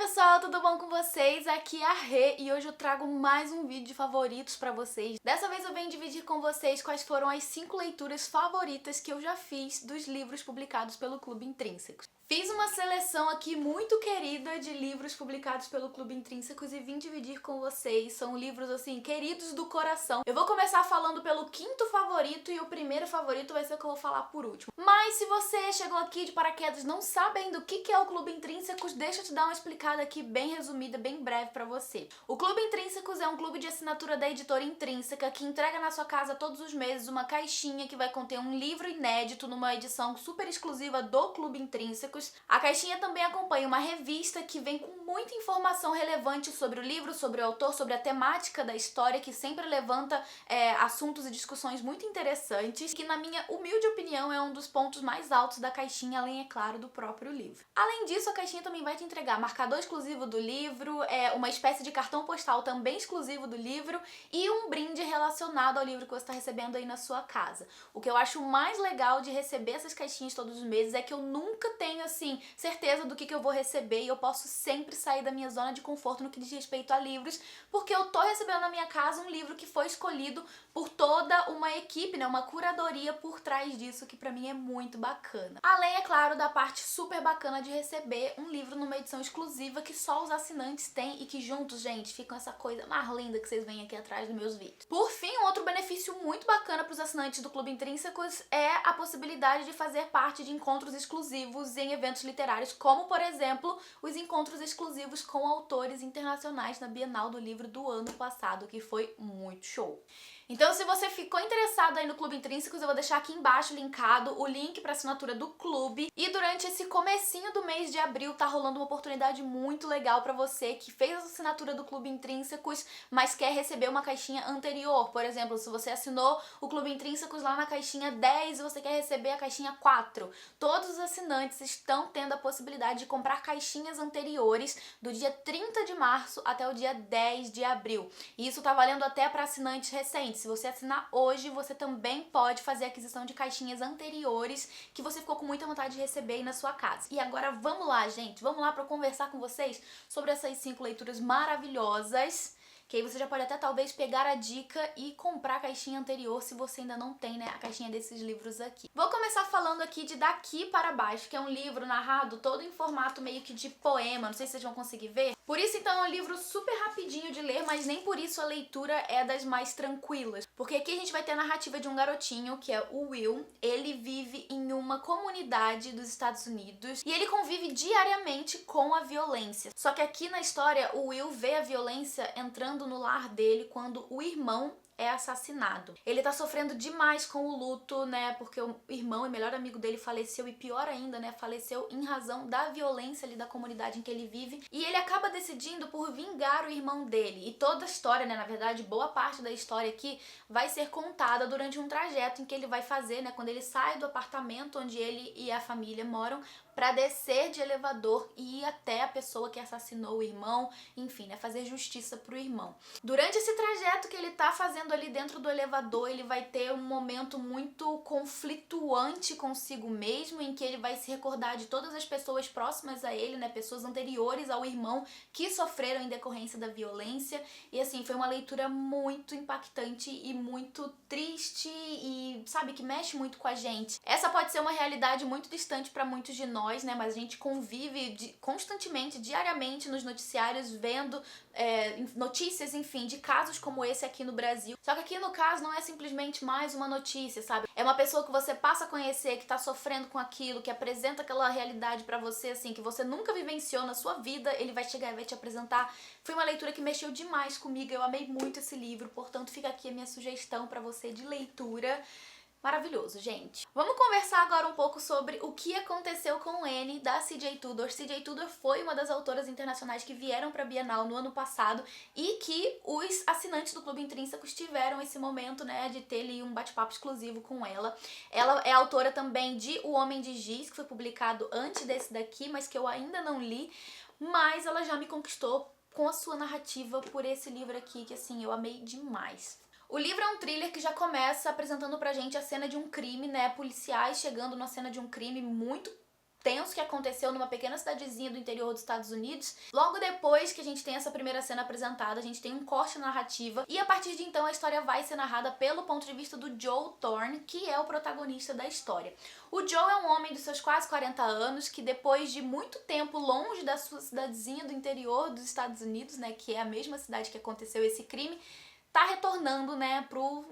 pessoal, tudo bom com vocês? Aqui é a Rê e hoje eu trago mais um vídeo de favoritos pra vocês. Dessa vez eu venho dividir com vocês quais foram as 5 leituras favoritas que eu já fiz dos livros publicados pelo Clube Intrínsecos. Fiz uma seleção aqui muito querida de livros publicados pelo Clube Intrínsecos e vim dividir com vocês. São livros, assim, queridos do coração. Eu vou começar falando pelo quinto favorito e o primeiro favorito vai ser o que eu vou falar por último. Mas se você chegou aqui de paraquedas e não sabe ainda o que é o Clube Intrínsecos, deixa eu te dar uma explicada aqui bem resumida, bem breve pra você. O Clube Intrínsecos é um clube de assinatura da editora Intrínseca que entrega na sua casa todos os meses uma caixinha que vai conter um livro inédito numa edição super exclusiva do Clube Intrínsecos. A caixinha também acompanha uma revista que vem com muita informação relevante sobre o livro, sobre o autor, sobre a temática da história, que sempre levanta assuntos e discussões muito interessantes, que na minha humilde opinião é um dos pontos mais altos da caixinha, além, é claro, do próprio livro. Além disso, a caixinha também vai te entregar marcador exclusivo do livro, uma espécie de cartão postal também exclusivo do livro e um brinde relacionado ao livro que você está recebendo aí na sua casa. O que eu acho mais legal de receber essas caixinhas todos os meses é que eu nunca tenho assim, certeza do que eu vou receber e eu posso sempre sair da minha zona de conforto no que diz respeito a livros, porque eu tô recebendo na minha casa um livro que foi escolhido por toda uma equipe, né, uma curadoria por trás disso, que pra mim é muito bacana. Além, é claro, da parte super bacana de receber um livro numa edição exclusiva que só os assinantes têm e que juntos, gente, ficam essa coisa mais linda que vocês veem aqui atrás dos meus vídeos. Por fim, um outro benefício muito bacana pros assinantes do Clube Intrínsecos é a possibilidade de fazer parte de encontros exclusivos em eventos literários, como, por exemplo, os encontros exclusivos com autores internacionais na Bienal do Livro do ano passado, que foi muito show. Então, se você ficou interessado aí no Clube Intrínsecos, eu vou deixar aqui embaixo linkado o link para assinatura do clube. E durante esse comecinho do mês de abril tá rolando uma oportunidade muito legal para você que fez a assinatura do Clube Intrínsecos, mas quer receber uma caixinha anterior. Por exemplo, se você assinou o Clube Intrínsecos lá na caixinha 10 e você quer receber a caixinha 4, todos os assinantes estão tendo a possibilidade de comprar caixinhas anteriores do dia 30 de março até o dia 10 de abril. E isso tá valendo até para assinantes recentes. Se você assinar hoje, você também pode fazer a aquisição de caixinhas anteriores que você ficou com muita vontade de receber aí na sua casa. E agora vamos lá, gente, vamos lá para eu conversar com vocês sobre essas 5 leituras maravilhosas, que aí você já pode até talvez pegar a dica e comprar a caixinha anterior se você ainda não tem, né, a caixinha desses livros aqui. Vou começar falando aqui de Daqui para Baixo, que é um livro narrado todo em formato meio que de poema, não sei se vocês vão conseguir ver. Por isso, então, é um livro super rapidinho de ler, mas nem por isso a leitura é das mais tranquilas. Porque aqui a gente vai ter a narrativa de um garotinho, que é o Will. Ele vive em uma comunidade dos Estados Unidos e ele convive diariamente com a violência. Só que aqui na história, o Will vê a violência entrando no lar dele quando o irmão é assassinado. Ele tá sofrendo demais com o luto, né, porque o irmão e melhor amigo dele faleceu e pior ainda, né, faleceu em razão da violência ali da comunidade em que ele vive, e ele acaba decidindo por vingar o irmão dele. E toda a história, né, na verdade, boa parte da história aqui vai ser contada durante um trajeto em que ele vai fazer, né, quando ele sai do apartamento onde ele e a família moram, pra descer de elevador e ir até a pessoa que assassinou o irmão, enfim, né, fazer justiça pro irmão. Durante esse trajeto que ele tá fazendo ali dentro do elevador, ele vai ter um momento muito conflituante consigo mesmo, em que ele vai se recordar de todas as pessoas próximas a ele, né, pessoas anteriores ao irmão que sofreram em decorrência da violência. E assim, foi uma leitura muito impactante e muito triste e, sabe, que mexe muito com a gente. Essa pode ser uma realidade muito distante para muitos de nós, né, mas a gente convive constantemente, diariamente nos noticiários, vendo notícias, enfim, de casos como esse aqui no Brasil. Só que aqui no caso não é simplesmente mais uma notícia, sabe? É uma pessoa que você passa a conhecer, que tá sofrendo com aquilo, que apresenta aquela realidade pra você, assim, que você nunca vivenciou na sua vida, ele vai chegar e vai te apresentar. Foi uma leitura que mexeu demais comigo, eu amei muito esse livro, portanto fica aqui a minha sugestão pra você de leitura. Maravilhoso, gente. Vamos conversar agora um pouco sobre o que aconteceu com N da C.J. Tudor. C.J. Tudor foi uma das autoras internacionais que vieram para a Bienal no ano passado e que os assinantes do Clube Intrínsecos tiveram esse momento, né, de ter ali um bate-papo exclusivo com ela. Ela é autora também de O Homem de Giz, que foi publicado antes desse daqui, mas que eu ainda não li, mas ela já me conquistou com a sua narrativa por esse livro aqui, que assim, eu amei demais. O livro é um thriller que já começa apresentando pra gente a cena de um crime, né? Policiais chegando na cena de um crime muito tenso que aconteceu numa pequena cidadezinha do interior dos Estados Unidos. Logo depois que a gente tem essa primeira cena apresentada, a gente tem um corte na narrativa e a partir de então a história vai ser narrada pelo ponto de vista do Joe Thorne, que é o protagonista da história. O Joe é um homem dos seus quase 40 anos que depois de muito tempo longe da sua cidadezinha do interior dos Estados Unidos, né, que é a mesma cidade que aconteceu esse crime, tá retornando, né, pro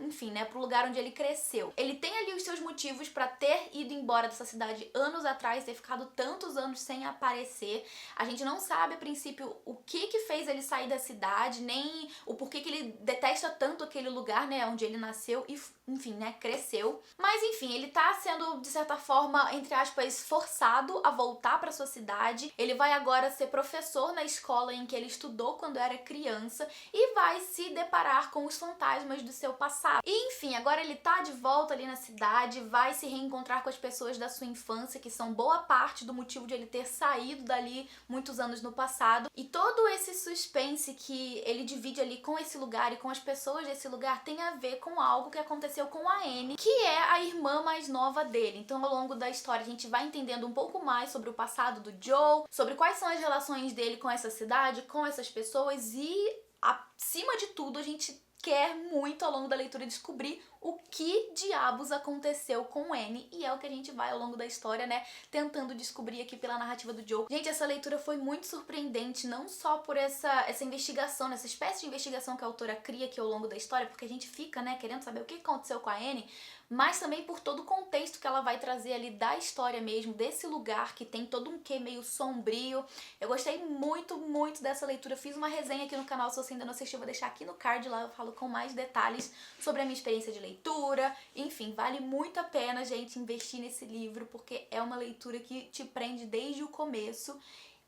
lugar onde ele cresceu. Ele tem ali os seus motivos pra ter ido embora dessa cidade anos atrás, ter ficado tantos anos sem aparecer. A gente não sabe, a princípio, o que fez ele sair da cidade, nem o porquê que ele detesta tanto aquele lugar, né, onde ele nasceu e, enfim, né, cresceu. Mas, enfim, ele tá sendo, de certa forma, entre aspas, forçado a voltar pra sua cidade. Ele vai agora ser professor na escola em que ele estudou quando era criança e vai se deparar com os fantasmas do seu passado. E, enfim, agora ele tá de volta ali na cidade, vai se reencontrar com as pessoas da sua infância, que são boa parte do motivo de ele ter saído dali muitos anos no passado. E todo esse suspense que ele divide ali com esse lugar e com as pessoas desse lugar tem a ver com algo que aconteceu com a Annie, que é a irmã mais nova dele. Então, ao longo da história, a gente vai entendendo um pouco mais sobre o passado do Joe, sobre quais são as relações dele com essa cidade, com essas pessoas e, acima de tudo, a gente quer muito ao longo da leitura descobrir o que diabos aconteceu com Annie, e é o que a gente vai ao longo da história, né, tentando descobrir aqui pela narrativa do Joe. Gente, essa leitura foi muito surpreendente, não só por essa investigação, essa espécie de investigação que a autora cria aqui ao longo da história, porque a gente fica, né, querendo saber o que aconteceu com a Annie, mas também por todo o contexto que ela vai trazer ali da história mesmo, desse lugar que tem todo um quê meio sombrio. Eu gostei muito, muito dessa leitura. Fiz uma resenha aqui no canal, se você ainda não assistiu, vou deixar aqui no card, lá eu falo com mais detalhes sobre a minha experiência de leitura. Enfim, vale muito a pena, gente, investir nesse livro, porque é uma leitura que te prende desde o começo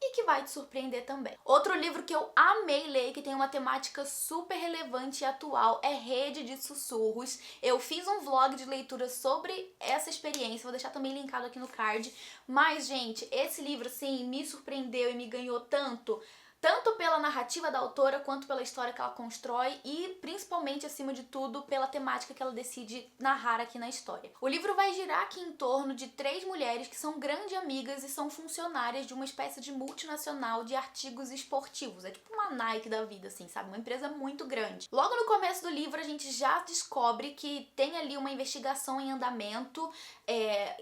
e que vai te surpreender também. Outro livro que eu amei ler, que tem uma temática super relevante e atual, é Rede de Sussurros. Eu fiz um vlog de leitura sobre essa experiência, vou deixar também linkado aqui no card. Mas, gente, esse livro, assim, me surpreendeu e me ganhou tanto pela narrativa da autora, quanto pela história que ela constrói e, principalmente, acima de tudo, pela temática que ela decide narrar aqui na história. O livro vai girar aqui em torno de 3 mulheres que são grandes amigas e são funcionárias de uma espécie de multinacional de artigos esportivos. É tipo uma Nike da vida, assim, sabe? Uma empresa muito grande. Logo no começo do livro, a gente já descobre que tem ali uma investigação em andamento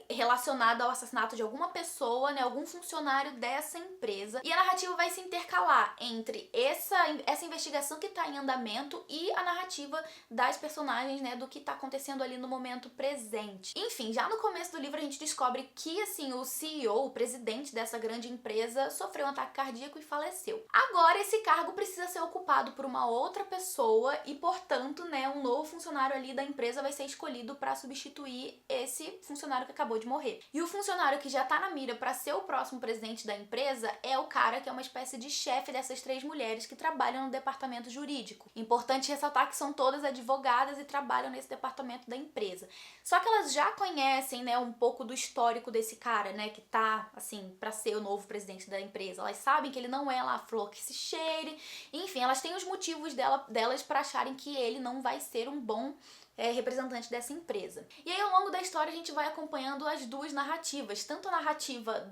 relacionada ao assassinato de alguma pessoa, né? Algum funcionário dessa empresa. E a narrativa vai se intercalar entre essa investigação que tá em andamento e a narrativa das personagens, né, do que tá acontecendo ali no momento presente. Enfim, já no começo do livro a gente descobre que, assim, o CEO, o presidente dessa grande empresa, sofreu um ataque cardíaco e faleceu. Agora esse cargo precisa ser ocupado por uma outra pessoa e, portanto, né, um novo funcionário ali da empresa vai ser escolhido para substituir esse funcionário que acabou de morrer. E o funcionário que já tá na mira para ser o próximo presidente da empresa é o cara que é uma espécie de chefe dessas 3 mulheres que trabalham no departamento jurídico. Importante ressaltar que são todas advogadas e trabalham nesse departamento da empresa. Só que elas já conhecem, né, um pouco do histórico desse cara, né, que tá, assim, pra ser o novo presidente da empresa. Elas sabem que ele não é lá a flor que se cheire. Enfim, elas têm os motivos delas pra acharem que ele não vai ser um bom representante dessa empresa. E aí, ao longo da história, a gente vai acompanhando as duas narrativas, tanto a narrativa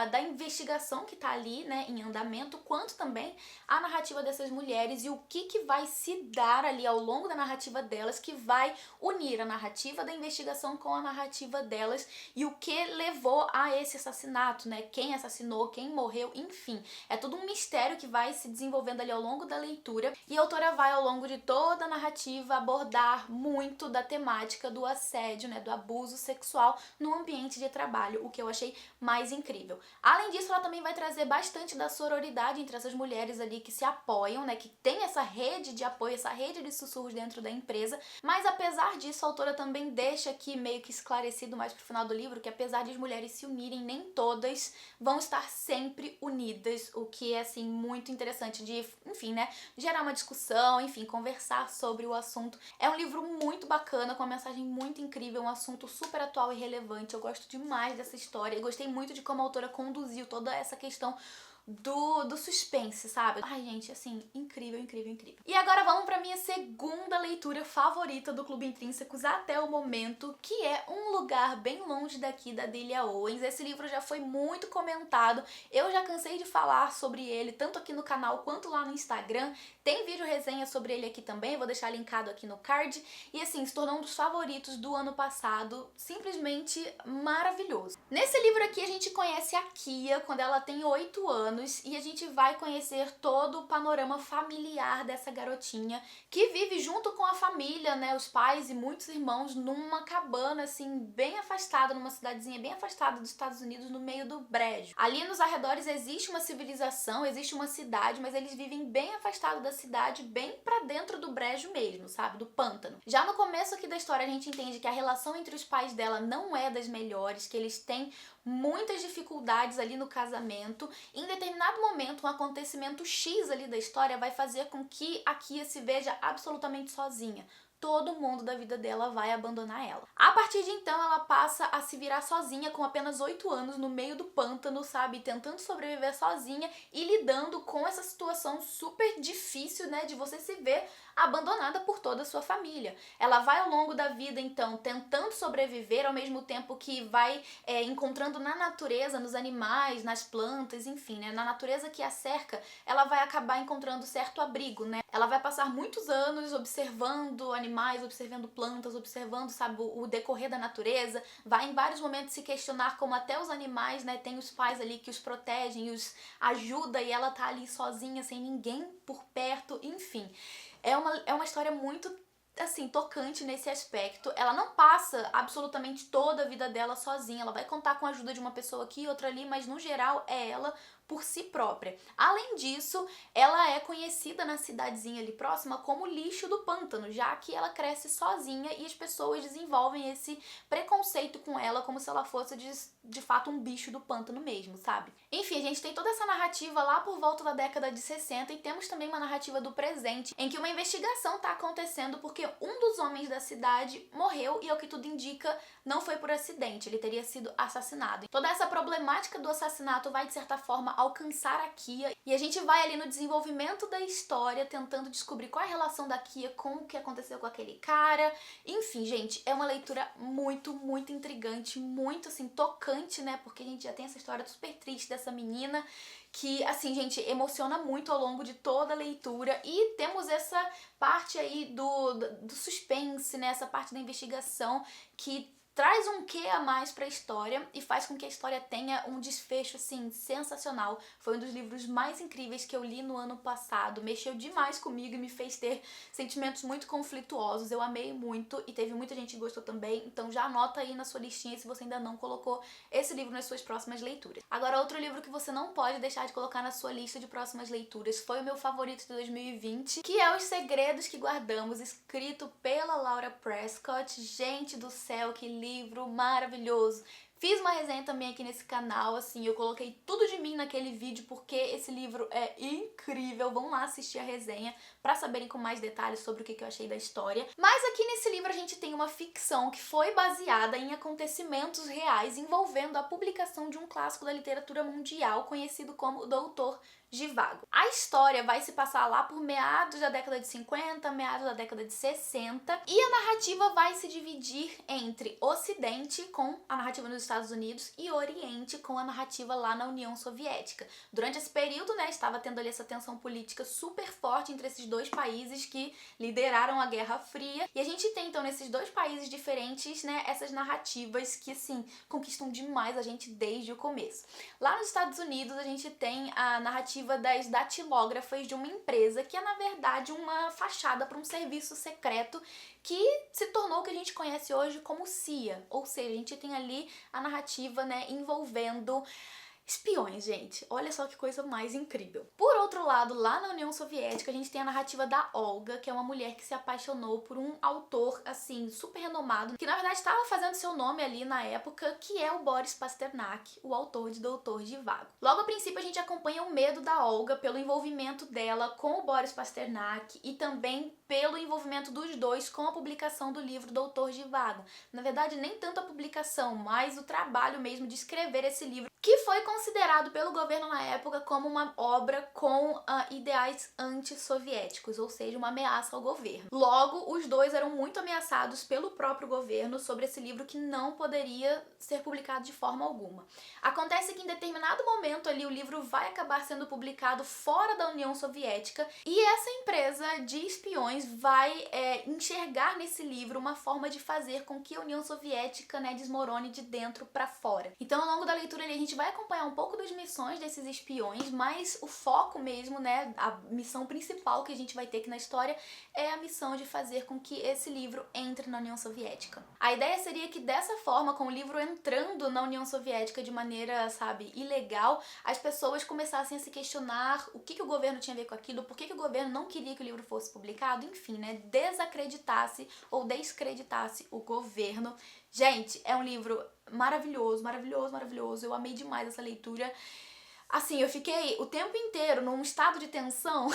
da investigação que tá ali, né, em andamento, quanto também a narrativa dessas mulheres e o que vai se dar ali ao longo da narrativa delas, que vai unir a narrativa da investigação com a narrativa delas e o que levou a esse assassinato, né, quem assassinou, quem morreu, enfim. É todo um mistério que vai se desenvolvendo ali ao longo da leitura e a autora vai, ao longo de toda a narrativa, abordar muito da temática do assédio, né, do abuso sexual no ambiente de trabalho, o que eu achei mais incrível. Além disso, ela também vai trazer bastante da sororidade entre essas mulheres ali que se apoiam, né, que tem essa rede de apoio, essa rede de sussurros dentro da empresa, mas apesar disso, a autora também deixa aqui meio que esclarecido mais pro final do livro que apesar de as mulheres se unirem, nem todas vão estar sempre unidas, o que é, assim, muito interessante de, enfim, né, gerar uma discussão, enfim, conversar sobre o assunto. É um livro muito bacana, com uma mensagem muito incrível, um assunto super atual e relevante. Eu gosto demais dessa história e gostei muito de como a autora conduziu toda essa questão do suspense, sabe? Ai, gente, assim, incrível, incrível, incrível. E agora vamos pra minha segunda leitura favorita do Clube Intrínsecos até o momento, que é Um Lugar Bem Longe Daqui, da Delia Owens. Esse livro já foi muito comentado, eu já cansei de falar sobre ele, tanto aqui no canal quanto lá no Instagram. Tem vídeo resenha sobre ele aqui também, vou deixar linkado aqui no card. E assim, se tornou um dos favoritos do ano passado, simplesmente maravilhoso. Nesse livro aqui a gente conhece a Kia quando ela tem 8 anos e a gente vai conhecer todo o panorama familiar dessa garotinha que vive junto com a família, né, os pais e muitos irmãos numa cabana assim bem afastada, numa cidadezinha bem afastada dos Estados Unidos, no meio do brejo. Ali nos arredores existe uma civilização, existe uma cidade, mas eles vivem bem afastados da cidade, bem pra dentro do brejo mesmo, sabe, do pântano. Já no começo aqui da história a gente entende que a relação entre os pais dela não é das melhores, que eles têm muitas dificuldades ali no casamento. Em determinado momento, um acontecimento X ali da história vai fazer com que a Kia se veja absolutamente sozinha. Todo mundo da vida dela vai abandonar ela. A partir de então, ela passa a se virar sozinha com apenas 8 anos no meio do pântano, sabe? Tentando sobreviver sozinha e lidando com essa situação super difícil, né? De você se ver abandonada por toda a sua família. Ela vai ao longo da vida, então, tentando sobreviver, ao mesmo tempo que vai encontrando na natureza, nos animais, nas plantas, enfim, né? Na natureza que a cerca, ela vai acabar encontrando certo abrigo, né? Ela vai passar muitos anos observando animais, observando plantas, observando, sabe, o decorrer da natureza. Vai em vários momentos se questionar como até os animais, né, tem os pais ali que os protegem, os ajuda e ela tá ali sozinha, sem ninguém por perto, enfim. É uma história muito, assim, tocante nesse aspecto. Ela não passa absolutamente toda a vida dela sozinha, ela vai contar com a ajuda de uma pessoa aqui e outra ali, mas no geral é ela por si própria. Além disso, ela é conhecida na cidadezinha ali próxima como lixo do pântano, já que ela cresce sozinha e as pessoas desenvolvem esse preconceito com ela como se ela fosse de fato um bicho do pântano mesmo, sabe? Enfim, a gente tem toda essa narrativa lá por volta da década de 60 e temos também uma narrativa do presente, em que uma investigação tá acontecendo porque um dos homens da cidade morreu e, ao que tudo indica, não foi por acidente, ele teria sido assassinado. Toda essa problemática do assassinato vai, de certa forma, alcançar a Kia e a gente vai ali no desenvolvimento da história tentando descobrir qual é a relação da Kia com o que aconteceu com aquele cara. Enfim, gente, é uma leitura muito, muito intrigante, muito, assim, tocante, né? Porque a gente já tem essa história super triste dessa menina que, assim, gente, emociona muito ao longo de toda a leitura. E temos essa parte aí do suspense, né? Essa parte da investigação que traz um quê a mais pra história e faz com que a história tenha um desfecho, assim, sensacional. Foi um dos livros mais incríveis que eu li no ano passado, mexeu demais comigo e me fez ter sentimentos muito conflituosos. Eu amei muito e teve muita gente que gostou também, então já anota aí na sua listinha se você ainda não colocou esse livro nas suas próximas leituras. Agora, outro livro que você não pode deixar de colocar na sua lista de próximas leituras foi o meu favorito de 2020, que é Os Segredos que Guardamos, escrito pela Laura Prescott. Gente do céu, que livro maravilhoso! Fiz uma resenha também aqui nesse canal, assim, eu coloquei tudo de mim naquele vídeo porque esse livro é incrível. Vão lá assistir a resenha pra saberem com mais detalhes sobre o que eu achei da história. Mas aqui nesse livro a gente tem uma ficção que foi baseada em acontecimentos reais envolvendo a publicação de um clássico da literatura mundial conhecido como Doutor Zhivago. A história vai se passar lá por meados da década de 50, meados da década de 60, e a narrativa vai se dividir entre Ocidente, com a narrativa nos Estados Unidos, e Oriente, com a narrativa lá na União Soviética. Durante esse período, né, estava tendo ali essa tensão política super forte entre esses dois países que lideraram a Guerra Fria, e a gente tem, então, nesses dois países diferentes, né, essas narrativas que, assim, conquistam demais a gente desde o começo. Lá nos Estados Unidos, a gente tem a narrativa das datilógrafas de uma empresa que é, na verdade, uma fachada para um serviço secreto que se tornou o que a gente conhece hoje como CIA. Ou seja, a gente tem ali a narrativa, né, envolvendo espiões, gente. Olha só que coisa mais incrível. Por outro lado, lá na União Soviética, a gente tem a narrativa da Olga, que é uma mulher que se apaixonou por um autor, assim, super renomado, que na verdade estava fazendo seu nome ali na época, que é o Boris Pasternak, o autor de Doutor Zhivago. Logo a princípio a gente acompanha o medo da Olga pelo envolvimento dela com o Boris Pasternak e também pelo envolvimento dos dois com a publicação do livro Doutor Zhivago. Na verdade, nem tanto a publicação, mas o trabalho mesmo de escrever esse livro, que foi considerado pelo governo na época como uma obra com ideais antissoviéticos, ou seja, uma ameaça ao governo. Logo, os dois eram muito ameaçados pelo próprio governo sobre esse livro que não poderia ser publicado de forma alguma. Acontece que em determinado momento ali o livro vai acabar sendo publicado fora da União Soviética e essa empresa de espiões vai enxergar nesse livro uma forma de fazer com que a União Soviética, né, desmorone de dentro para fora. Então, ao longo da leitura ali, a gente vai acompanhar um pouco das missões desses espiões, mas o foco mesmo, né, a missão principal que a gente vai ter aqui na história é a missão de fazer com que esse livro entre na União Soviética. A ideia seria que dessa forma, com o livro entrando na União Soviética de maneira, sabe, ilegal, as pessoas começassem a se questionar o que o governo tinha a ver com aquilo, por que o governo não queria que o livro fosse publicado, enfim, né, desacreditasse ou descreditasse o governo. Gente, é um livro maravilhoso, maravilhoso, maravilhoso. Eu amei demais essa leitura. Assim, eu fiquei o tempo inteiro num estado de tensão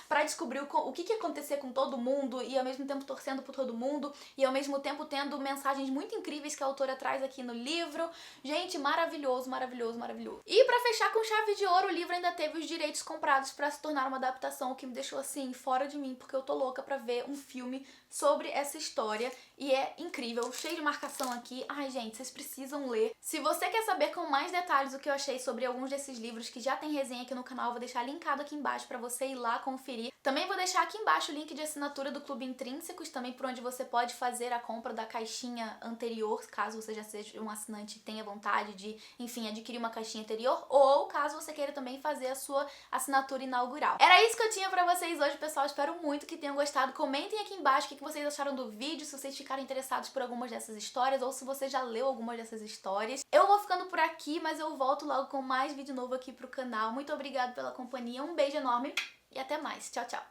pra descobrir o que ia acontecer com todo mundo e ao mesmo tempo torcendo por todo mundo e ao mesmo tempo tendo mensagens muito incríveis que a autora traz aqui no livro. Gente, maravilhoso, maravilhoso, maravilhoso. E pra fechar com chave de ouro, o livro ainda teve os direitos comprados pra se tornar uma adaptação, o que me deixou assim, fora de mim, porque eu tô louca pra ver um filme sobre essa história e é incrível, cheio de marcação aqui. Ai, gente, vocês precisam ler. Se você quer saber com mais detalhes o que eu achei sobre alguns desses livros que já tem resenha aqui no canal, eu vou deixar linkado aqui embaixo pra você ir lá conferir. Também vou deixar aqui embaixo o link de assinatura do Clube Intrínsecos, também por onde você pode fazer a compra da caixinha anterior, caso você já seja um assinante e tenha vontade de, enfim, adquirir uma caixinha anterior, ou caso você queira também fazer a sua assinatura inaugural. Era isso que eu tinha pra vocês hoje, pessoal. Espero muito que tenham gostado. Comentem aqui embaixo o que vocês acharam do vídeo, se vocês ficaram interessados por algumas dessas histórias, ou se você já leu algumas dessas histórias. Eu vou ficando por aqui, mas eu volto logo com mais vídeo novo aqui pro canal. Muito obrigada pela companhia, um beijo enorme e até mais. Tchau, tchau!